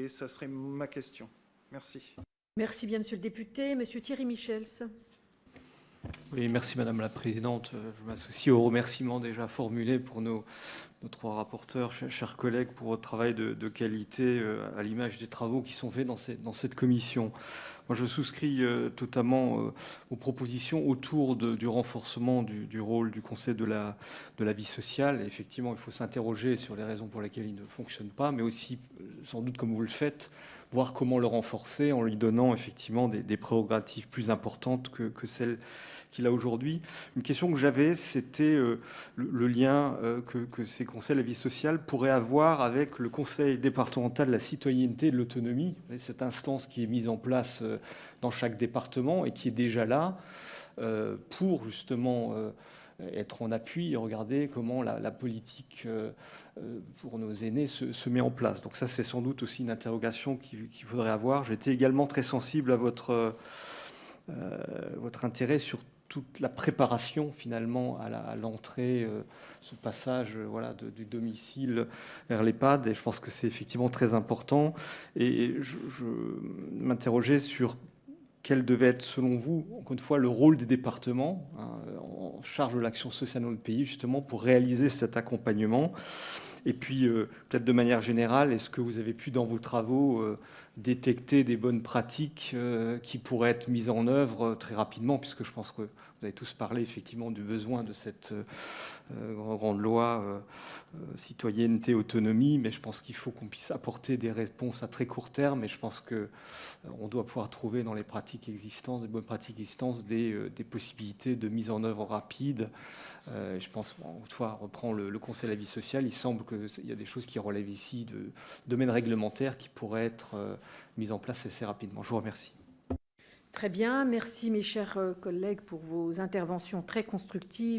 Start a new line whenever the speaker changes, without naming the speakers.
et ça serait ma question. Merci.
Merci bien, Monsieur le député. Monsieur Thierry Michels.
Oui, merci Madame la Présidente. Je m'associe aux remerciements déjà formulés pour nos trois rapporteurs, chers collègues, pour votre travail de qualité à l'image des travaux qui sont faits dans cette commission. Moi, je souscris totalement aux propositions autour du renforcement du rôle du Conseil de la vie sociale. Et effectivement, il faut s'interroger sur les raisons pour lesquelles il ne fonctionne pas, mais aussi, sans doute comme vous le faites, voir comment le renforcer en lui donnant effectivement des prérogatives plus importantes que celles qu'il a aujourd'hui. Une question que j'avais, c'était le lien que ces conseils de la vie sociale pourraient avoir avec le Conseil départemental de la citoyenneté et de l'autonomie, cette instance qui est mise en place dans chaque département et qui est déjà là pour justement être en appui et regarder comment la politique pour nos aînés se met en place. Donc ça, c'est sans doute aussi une interrogation qu'il faudrait avoir. J'étais également très sensible à votre intérêt sur toute la préparation finalement à l'entrée, ce passage du domicile vers l'EHPAD. Et je pense que c'est effectivement très important. Et je m'interrogeais sur quel devait être, selon vous, encore une fois, le rôle des départements en charge de l'action sociale dans notre pays, justement pour réaliser cet accompagnement. Et puis, peut-être de manière générale, est-ce que vous avez pu, dans vos travaux, détecter des bonnes pratiques qui pourraient être mises en œuvre très rapidement, puisque je pense que vous avez tous parlé effectivement du besoin de cette grande loi citoyenneté, autonomie, mais je pense qu'il faut qu'on puisse apporter des réponses à très court terme, et je pense qu'on doit pouvoir trouver dans les pratiques existantes, des bonnes pratiques existantes, des possibilités de mise en œuvre rapide. Je pense, toutefois, reprend le Conseil de la vie sociale, il semble qu'il y a des choses qui relèvent ici de domaines réglementaires qui pourraient être mises en place assez rapidement. Je vous remercie.
Très bien. Merci, mes chers collègues, pour vos interventions très constructives